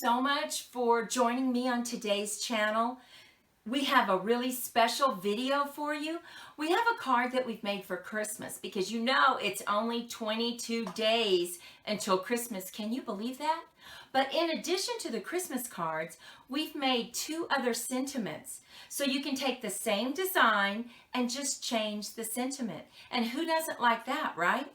so much for joining me on today's channel. We have a really special video for you. We have a card that we've made for Christmas because you know it's only 22 days until Christmas. Can you believe that? But in addition to the Christmas cards, we've made two other sentiments. So you can take the same design and just change the sentiment. And who doesn't like that, right?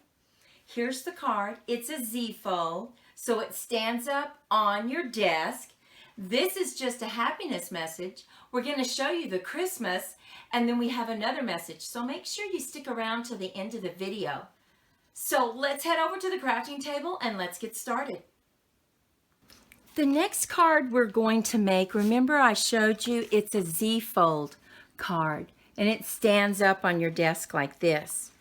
Here's the card. It's a Z fold, so it stands up on your desk. This is just a happiness message. We're going to show you the Christmas, and then we have another message. So make sure you stick around till the end of the video. So let's head over to the crafting table and let's get started. The next card we're going to make, remember I showed you, it's a Z fold card, and it stands up on your desk like this.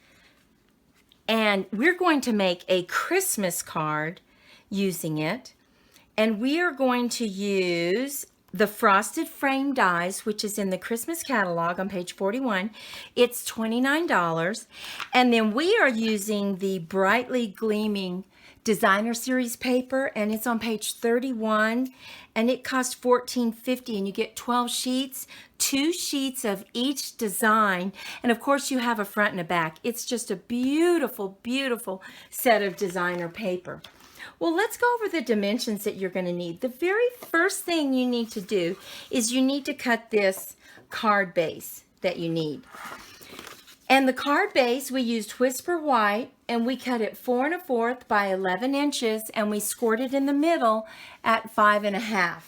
And we're going to make a Christmas card using it. And we are going to use the frosted frame dies, which is in the Christmas catalog on page 41. It's $29. And then we are using the brightly gleaming designer series paper, and it's on page 31, and it costs $14.50, and you get 12 sheets, 2 sheets of each design, and of course you have a front and a back. It's just a beautiful, beautiful set of designer paper. Well, let's go over the dimensions that you're going to need. The very first thing you need to do is you need to cut this card base that you need. And the card base, we used Whisper White, and we cut it 4 1/4 by 11 inches, and we scored it in the middle at 5 1/2.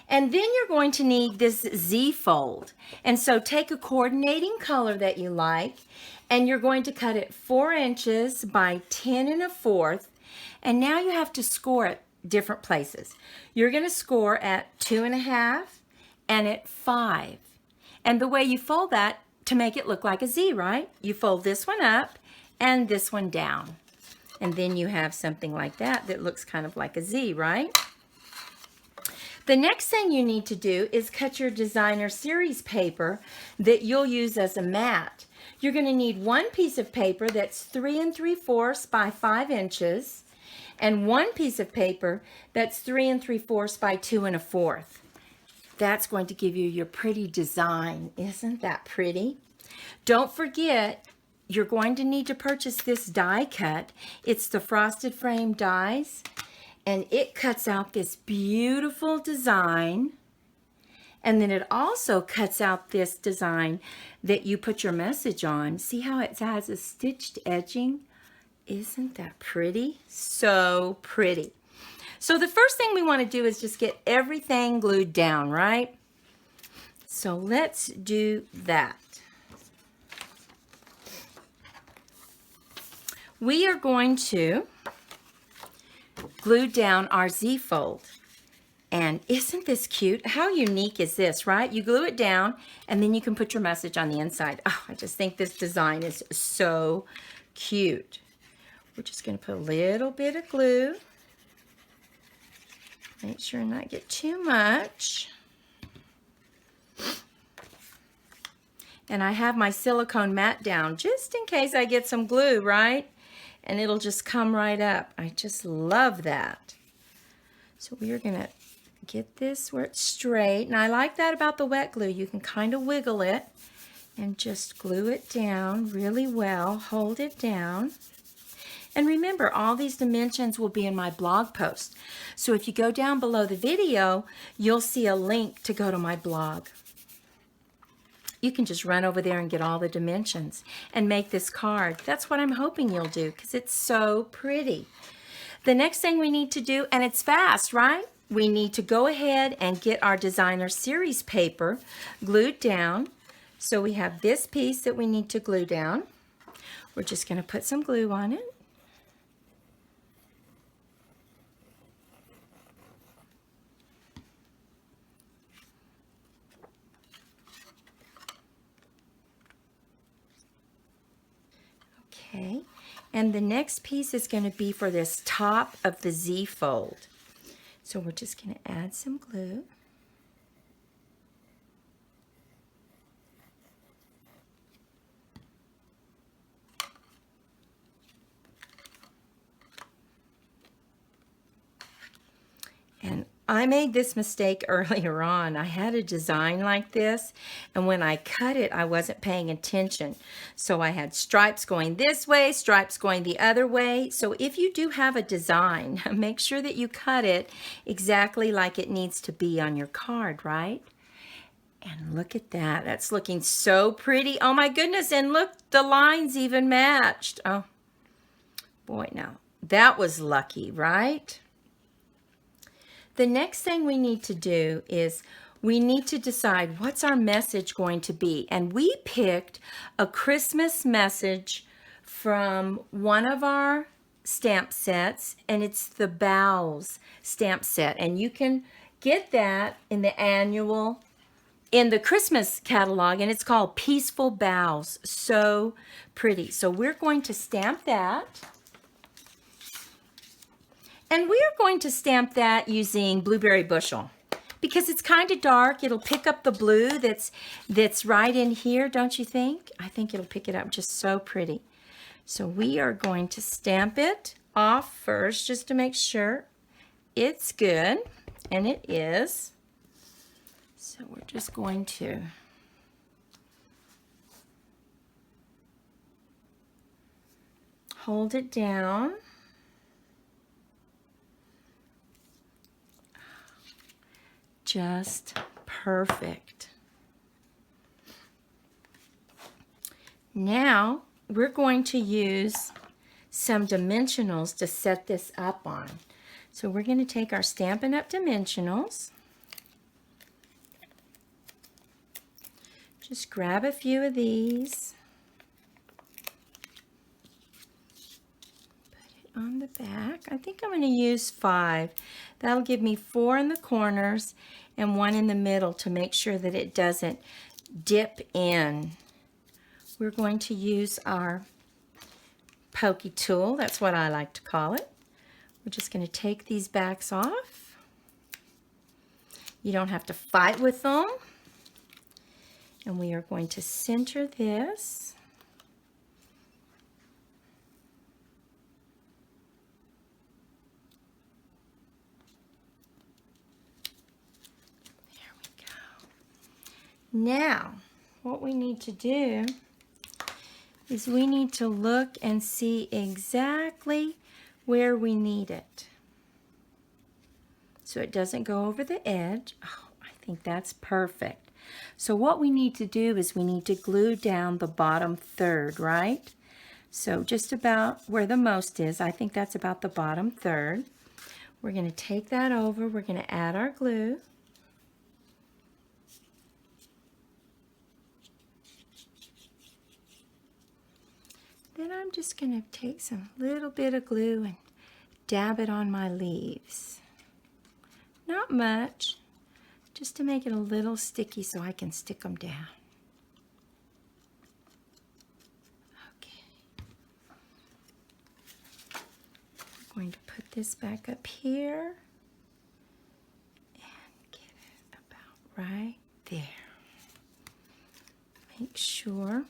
And then you're going to need this Z fold. And so take a coordinating color that you like, and you're going to cut it 4 inches by 10 1/4. And now you have to score it different places. You're going to score at 2 1/2 and at 5. And the way you fold that, to make it look like a Z, right? You fold this one up and this one down. And then you have something like that that looks kind of like a Z, right? The next thing you need to do is cut your designer series paper that you'll use as a mat. You're going to need one piece of paper that's 3 3/4 by 5 inches and one piece of paper that's 3 3/4 by 2 1/4. That's going to give you your pretty design. Isn't that pretty? Don't forget, you're going to need to purchase this die cut. It's the frosted frame dies, and it cuts out this beautiful design. And then it also cuts out this design that you put your message on. See how it has a stitched edging? Isn't that pretty? So pretty. So the first thing we want to do is just get everything glued down, right? So let's do that. We are going to glue down our Z fold. And isn't this cute? How unique is this, right? You glue it down, and then you can put your message on the inside. Oh, I just think this design is so cute. We're just going to put a little bit of glue. Make sure not get too much. And I have my silicone mat down just in case I get some glue, right? And it'll just come right up. I just love that. So we are going to get this where it's straight. And I like that about the wet glue. You can kind of wiggle it and just glue it down really well. Hold it down. And remember, all these dimensions will be in my blog post. So if you go down below the video, you'll see a link to go to my blog. You can just run over there and get all the dimensions and make this card. That's what I'm hoping you'll do because it's so pretty. The next thing we need to do, and it's fast, right? We need to go ahead and get our designer series paper glued down. So we have this piece that we need to glue down. We're just going to put some glue on it. Okay, and the next piece is going to be for this top of the Z fold. So we're just going to add some glue. I made this mistake earlier on. I had a design like this, and when I cut it, I wasn't paying attention. So I had stripes going this way, stripes going the other way. So if you do have a design, make sure that you cut it exactly like it needs to be on your card, right? And look at that. That's looking so pretty. Oh my goodness, and look, the lines even matched. Oh, boy, now that was lucky, right? The next thing we need to do is we need to decide what's our message going to be. And we picked a Christmas message from one of our stamp sets, and it's the Boughs stamp set. And you can get that in the Christmas catalog, and it's called Peaceful Boughs. So pretty. So we're going to stamp that. And we are going to stamp that using Blueberry Bushel because it's kind of dark. It'll pick up the blue that's right in here, don't you think? I think it'll pick it up just so pretty. So we are going to stamp it off first just to make sure it's good, and it is. So we're just going to hold it down. Just perfect. Now we're going to use some dimensionals to set this up on. So we're going to take our Stampin' Up! Dimensionals. Just grab a few of these. On the back. I think I'm going to use 5. That'll give me 4 in the corners and 1 in the middle to make sure that it doesn't dip in. We're going to use our pokey tool. That's what I like to call it. We're just going to take these backs off. You don't have to fight with them. And we are going to center this. Now, what we need to do is we need to look and see exactly where we need it. So it doesn't go over the edge. Oh, I think that's perfect. So what we need to do is we need to glue down the bottom third, right? So just about where the most is, I think that's about the bottom third. We're going to take that over. We're going to add our glue. Then I'm just going to take some little bit of glue and dab it on my leaves. Not much, just to make it a little sticky so I can stick them down. Okay. I'm going to put this back up here and get it about right there. Make sure.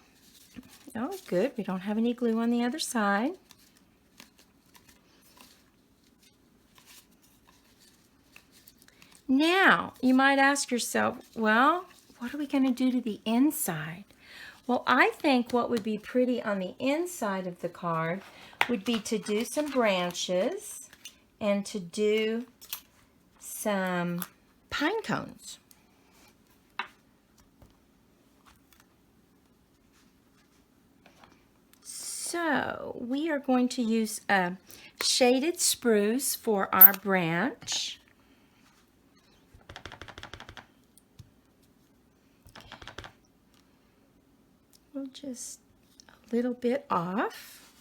Oh, good. We don't have any glue on the other side. Now, you might ask yourself, well, what are we going to do to the inside? Well, I think what would be pretty on the inside of the card would be to do some branches and to do some pine cones. So we are going to use a shaded spruce for our branch. We'll just a little bit off.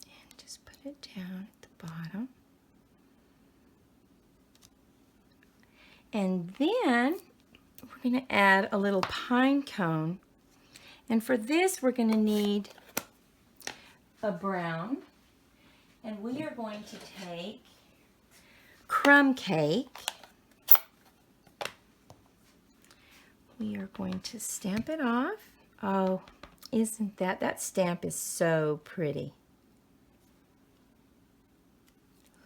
And just put it down at the bottom. And then we're going to add a little pine cone. And for this, we're going to need a brown. And we are going to take crumb cake. We are going to stamp it off. Oh, isn't that stamp is so pretty.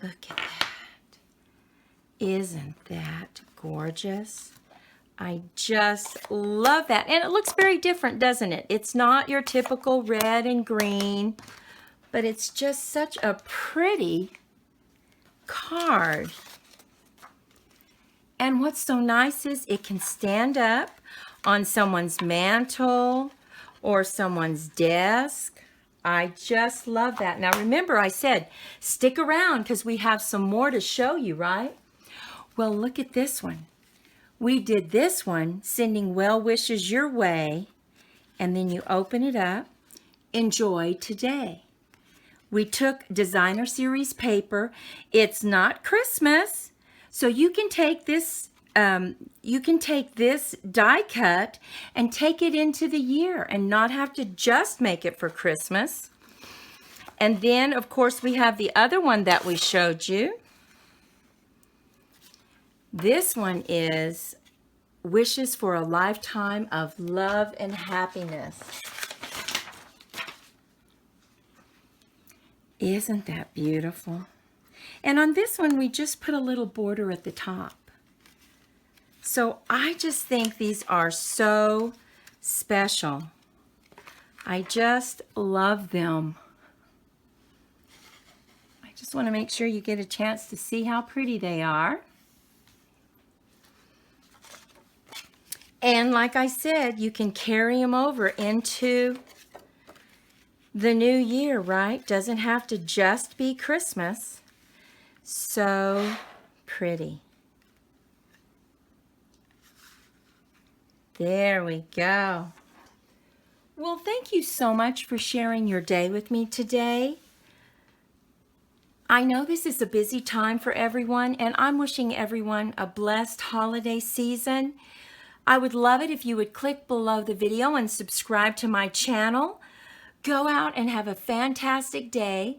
Look at that. Isn't that gorgeous? I just love that. And it looks very different, doesn't it? It's not your typical red and green, but it's just such a pretty card. And what's so nice is it can stand up on someone's mantle or someone's desk. I just love that. Now remember, I said stick around because we have some more to show you, right? Well, look at this one. We did this one, sending well wishes your way, and then you open it up. Enjoy today. We took designer series paper. It's not Christmas, so you can take this die cut and take it into the year and not have to just make it for Christmas. And then, of course, we have the other one that we showed you. This one is wishes for a lifetime of love and happiness. Isn't that beautiful? And on this one, we just put a little border at the top. So I just think these are so special. I just love them. I just want to make sure you get a chance to see how pretty they are. And like I said, you can carry them over into the new year, right? Doesn't have to just be Christmas. So pretty. There we go. Well, thank you so much for sharing your day with me today. I know this is a busy time for everyone, and I'm wishing everyone a blessed holiday season. I would love it if you would click below the video and subscribe to my channel. Go out and have a fantastic day,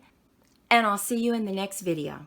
and I'll see you in the next video.